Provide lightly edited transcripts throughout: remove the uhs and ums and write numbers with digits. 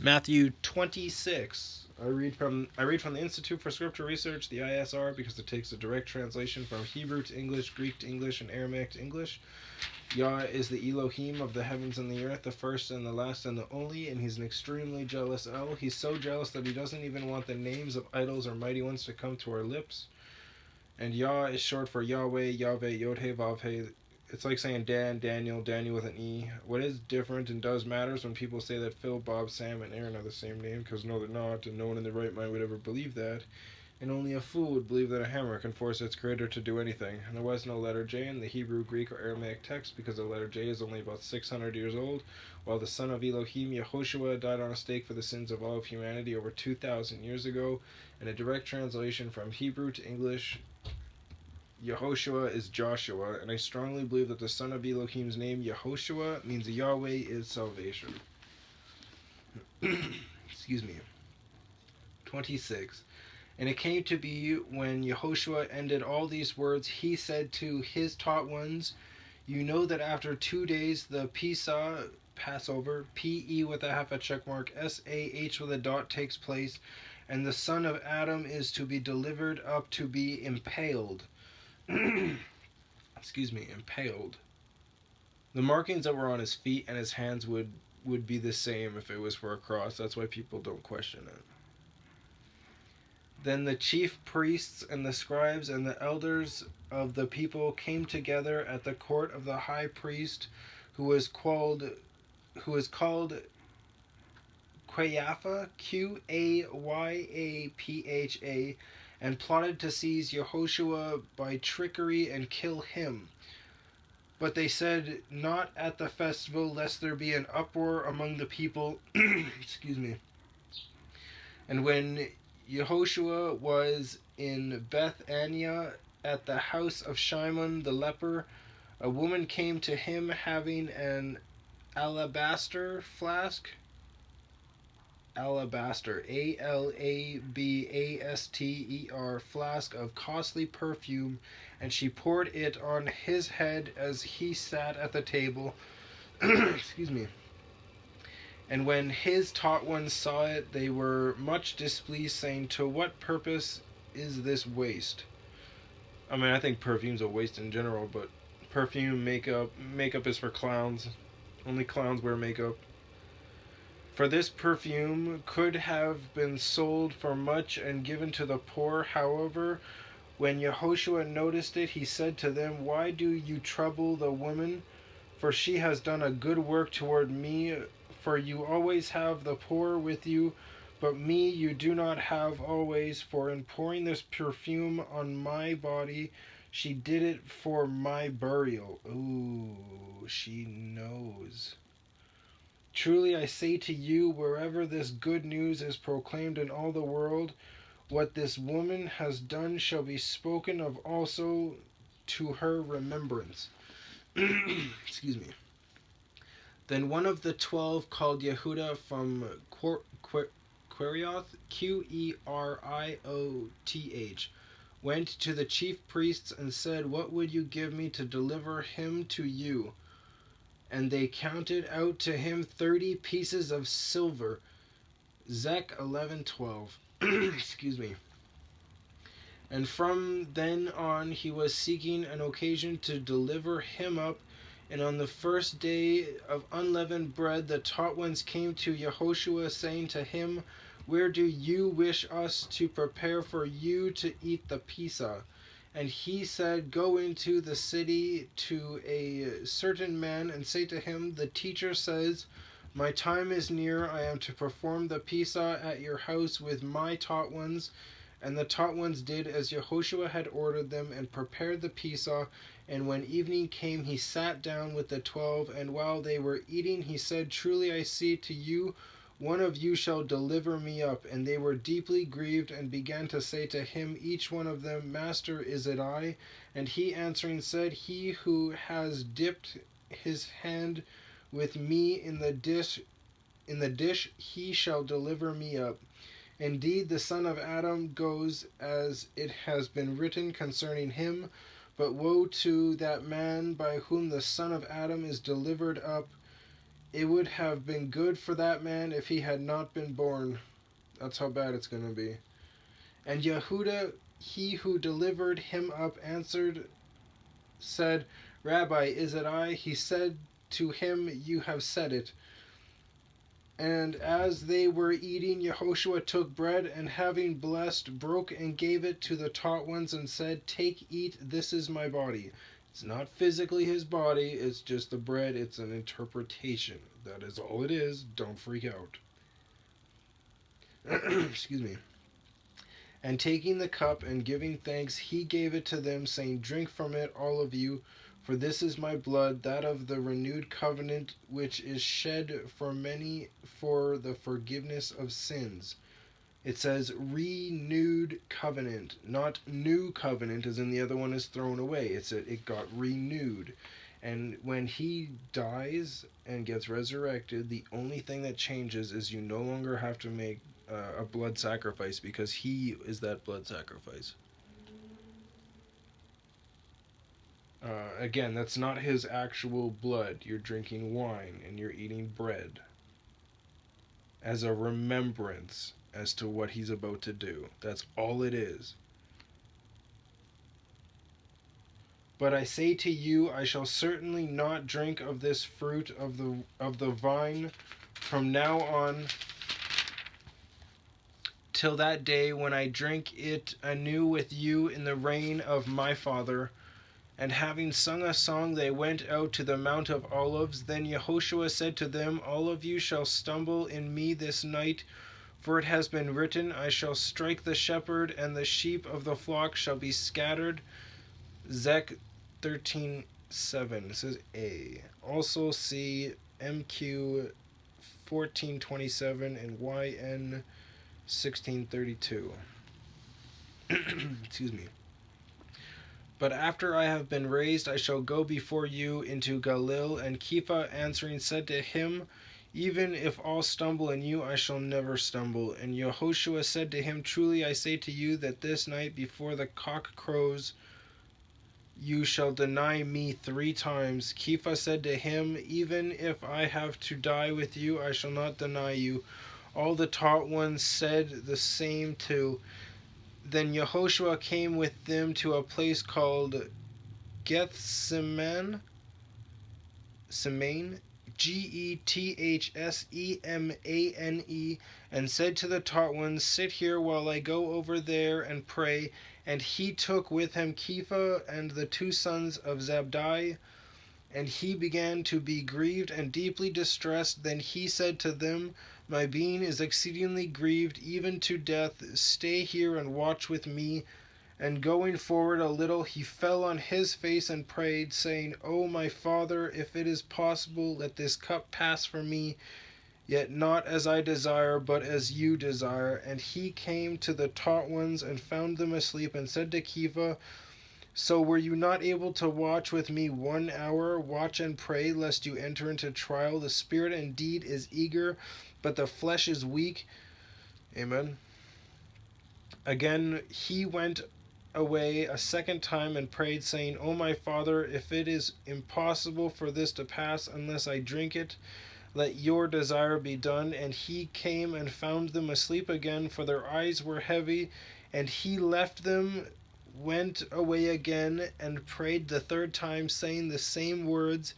Matthew 26. I read from the Institute for Scripture Research, the ISR, because it takes a direct translation from Hebrew to English, Greek to English, and Aramaic to English. Yah is the Elohim of the heavens and the earth, the first and the last and the only, and he's an extremely jealous El. He's so jealous that he doesn't even want the names of idols or mighty ones to come to our lips. And Yah is short for Yahweh, Yahweh, Yod-He, Vav-He. It's like saying Dan, Daniel, Daniel with an E. What is different and does matters when people say that Phil, Bob, Sam, and Aaron are the same name, because no, they're not, and no one in their right mind would ever believe that. And only a fool would believe that a hammer can force its creator to do anything. And there was no letter J in the Hebrew, Greek, or Aramaic text because the letter J is only about 600 years old, while the son of Elohim, Yehoshua, died on a stake for the sins of all of humanity over 2,000 years ago. And a direct translation from Hebrew to English, Yehoshua is Joshua, and I strongly believe that the son of Elohim's name, Yehoshua, means Yahweh is salvation. Excuse me. 26. And it came to be when Yehoshua ended all these words, he said to his taught ones, you know that after 2 days the Pesah, Passover, P-E with a half a check mark, S-A-H with a dot takes place, and the son of Adam is to be delivered up to be impaled. Excuse me, impaled. The markings that were on his feet and his hands would be the same if it was for a cross. That's why people don't question it. Then the chief priests and the scribes and the elders of the people came together at the court of the high priest, who is called Qayapha, Q-A-Y-A-P-H-A, and plotted to seize Yehoshua by trickery and kill him. But they said, not at the festival, lest there be an uproar among the people. Excuse me. And when Yehoshua was in Bethania at the house of Shimon the leper, a woman came to him having an alabaster flask, alabaster, A-L-A-B-A-S-T-E-R, flask of costly perfume, and she poured it on his head as he sat at the table. Excuse me. And when his taught ones saw it, they were much displeased, saying, to what purpose is this waste? I mean, I think perfume's a waste in general, but perfume, makeup is for clowns. Only clowns wear makeup. For this perfume could have been sold for much and given to the poor. However, when Yehoshua noticed it, he said to them, why do you trouble the woman? For she has done a good work toward me. For you always have the poor with you, but me you do not have always. For in pouring this perfume on my body, she did it for my burial. Ooh, she knows. Truly I say to you, wherever this good news is proclaimed in all the world, what this woman has done shall be spoken of also to her remembrance. Excuse me. Then one of the 12, called Yehuda from Querioth, Q-E-R-I-O-T-H, went to the chief priests and said, what would you give me to deliver him to you? And they counted out to him 30 pieces of silver. Zech 11:12. Excuse me. And from then on he was seeking an occasion to deliver him up. And on the first day of unleavened bread, the taught ones came to Yehoshua, saying to him, where do you wish us to prepare for you to eat the Pesah? And he said, go into the city to a certain man and say to him, the teacher says, my time is near, I am to perform the Pesah at your house with my taught ones. And the taught ones did as Yehoshua had ordered them, and prepared the Pesah. And when evening came, he sat down with the 12, and while they were eating, he said, truly I say to you, one of you shall deliver me up. And they were deeply grieved, and began to say to him, each one of them, Master, is it I? And he answering said, he who has dipped his hand with me in the dish, he shall deliver me up. Indeed, the son of Adam goes as it has been written concerning him, but woe to that man by whom the son of Adam is delivered up. it would have been good for that man if he had not been born. That's how bad it's going to be. And Yehuda, he who delivered him up, answered, said, Rabbi, is it I? He said to him, You have said it. And as they were eating, Yehoshua took bread, and having blessed, broke and gave it to the taught ones, and said, Take, eat, this is my body. It's not physically his body, it's just the bread, it's an interpretation. That is all it is. Don't freak out. Excuse me. And taking the cup and giving thanks, he gave it to them, saying, Drink from it, all of you, for this is my blood, that of the renewed covenant, which is shed for many for the forgiveness of sins. It says renewed covenant, not new covenant, as in the other one is thrown away. It got renewed. And when he dies and gets resurrected, the only thing that changes is you no longer have to make a blood sacrifice, because he is that blood sacrifice. Again, that's not his actual blood. You're drinking wine and you're eating bread as a remembrance as to what he's about to do. That's all it is. But I say to you, I shall certainly not drink of this fruit of the vine from now on till that day when I drink it anew with you in the reign of my Father. And having sung a song, they went out to the Mount of Olives. Then Yehoshua said to them, All of you shall stumble in me this night, for it has been written, I shall strike the shepherd, and the sheep of the flock shall be scattered. Zech 13:7 says A. Also see MQ 14:27 and YN 16:32. Excuse me. But after I have been raised, I shall go before you into Galilee. And Kepha answering said to him, Even if all stumble in you, I shall never stumble. And Yehoshua said to him, Truly I say to you that this night before the cock crows, you shall deny me 3 times. Kepha said to him, Even if I have to die with you, I shall not deny you. All the taught ones said the same too. Then Yehoshua came with them to a place called Gethsemane, Gethsemane, and said to the taught ones, Sit here while I go over there and pray. And he took with him Kepha and the 2 sons of Zabdi. And he began to be grieved and deeply distressed. Then he said to them, My being is exceedingly grieved, even to death. Stay here and watch with me. And going forward a little, he fell on his face and prayed, saying, O my Father, if it is possible, let this cup pass from me. Yet not as I desire, but as you desire. And he came to the taught ones and found them asleep, and said to Kepha, So were you not able to watch with me 1 hour? Watch and pray, lest you enter into trial. The spirit indeed is eager, but the flesh is weak. Amen. Again, he went away a second time and prayed, saying, O my Father, if it is impossible for this to pass unless I drink it, let your desire be done. And he came and found them asleep again, for their eyes were heavy. And he left them, went away again, and prayed the 3rd time, saying the same words.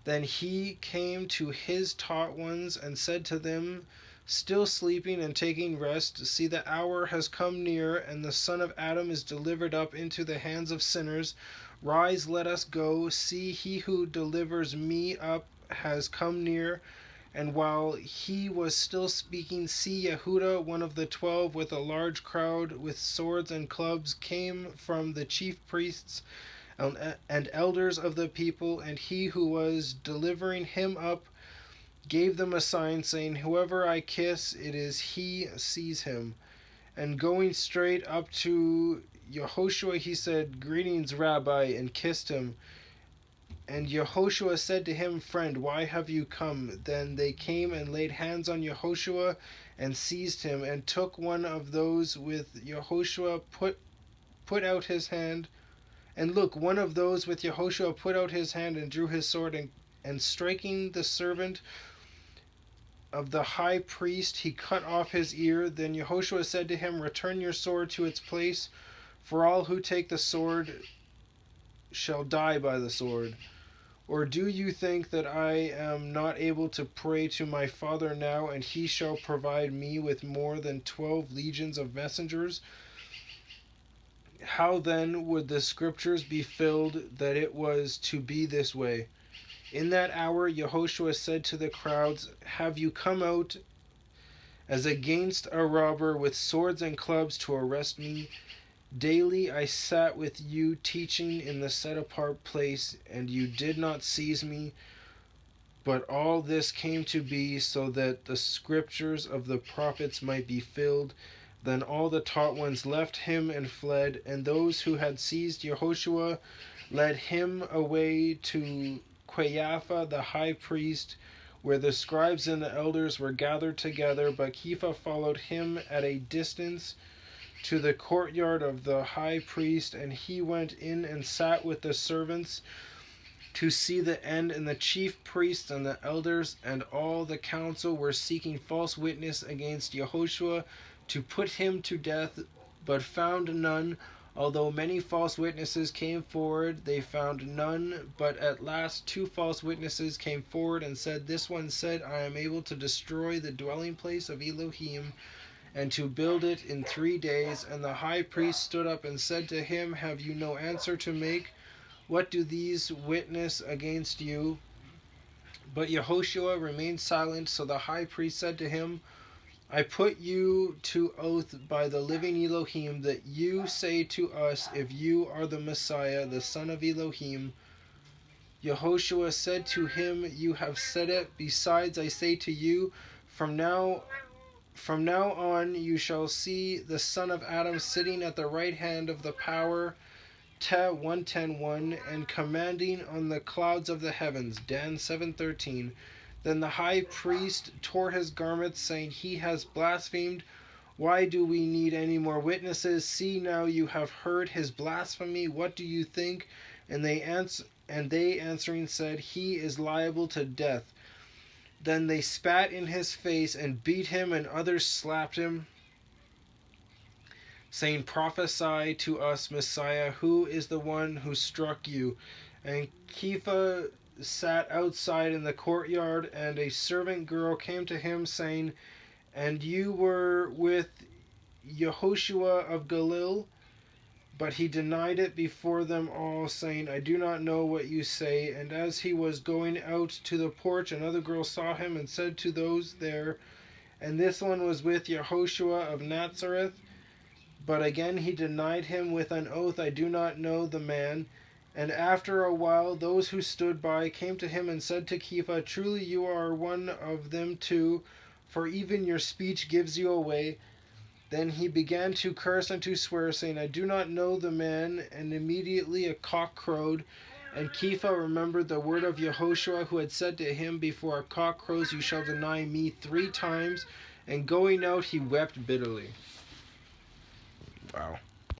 Then he came to his taught ones and said to them, Still sleeping and taking rest, see, the hour has come near, and the Son of Adam is delivered up into the hands of sinners. Rise, let us go. See, he who delivers me up has come near. And while he was still speaking, see, Yehuda, one of the 12, with a large crowd, with swords and clubs, came from the chief priests and elders of the people, and he who was delivering him up gave them a sign, saying, Whoever I kiss, it is he, seize him. And going straight up to Yehoshua, he said, Greetings, Rabbi, and kissed him. And Yehoshua said to him, Friend, why have you come? Then they came and laid hands on Yehoshua and seized him, and took one of those with Yehoshua, put out his hand. And look, one of those with Yehoshua put out his hand and drew his sword and striking the servant of the high priest, he cut off his ear. Then Yehoshua said to him, "Return your sword to its place, for all who take the sword shall die by the sword. Or do you think that I am not able to pray to my Father now, and he shall provide me with more than 12 legions of messengers? How then would the scriptures be filled that it was to be this way?" In that hour Yehoshua said to the crowds, "Have you come out as against a robber with swords and clubs to arrest me? Daily I sat with you teaching in the set-apart place, and you did not seize me. But all this came to be so that the scriptures of the prophets might be filled." Then all the taught ones left him and fled, and those who had seized Yehoshua led him away to Caiaphas the high priest, where the scribes and the elders were gathered together. But Kepha followed him at a distance to the courtyard of the high priest, and he went in and sat with the servants to see the end. And the chief priests and the elders and all the council were seeking false witness against Yehoshua to put him to death, but found none. Although many false witnesses came forward, they found none. But at last 2 false witnesses came forward and said, "This one said, I am able to destroy the dwelling place of Elohim and to build it in 3 days." And the high priest stood up and said to him, "Have you no answer to make? What do these witness against you?" But Yehoshua remained silent. So the high priest said to him, "I put you to oath by the living Elohim that you say to us, if you are the Messiah, the son of Elohim." Yehoshua said to him, "You have said it. Besides, I say to you, from now on you shall see the Son of Adam sitting at the right hand of the power." 1:10:1, and commanding on the clouds of the heavens. Dan 7:13. Then the high priest tore his garments, saying, "He has blasphemed. Why do we need any more witnesses? See now, you have heard his blasphemy. What do you think?" And they answering said, "He is liable to death." Then they spat in his face and beat him, and others slapped him, saying, "Prophesy to us, Messiah, who is the one who struck you?" And Kepha sat outside in the courtyard, and a servant girl came to him, saying, "And you were with Yehoshua of Galilee?" But he denied it before them all, saying, "I do not know what you say." And as he was going out to the porch, another girl saw him and said to those there, "And this one was with Yehoshua of Nazareth." But again he denied him with an oath, "I do not know the man." And after a while those who stood by came to him and said to Kepha, "Truly you are one of them too, for even your speech gives you away." Then he began to curse and to swear, saying, "I do not know the man." And immediately a cock crowed. And Kepha remembered the word of Yehoshua, who had said to him, "Before a cock crows you shall deny me 3 times." And going out he wept bitterly. Wow.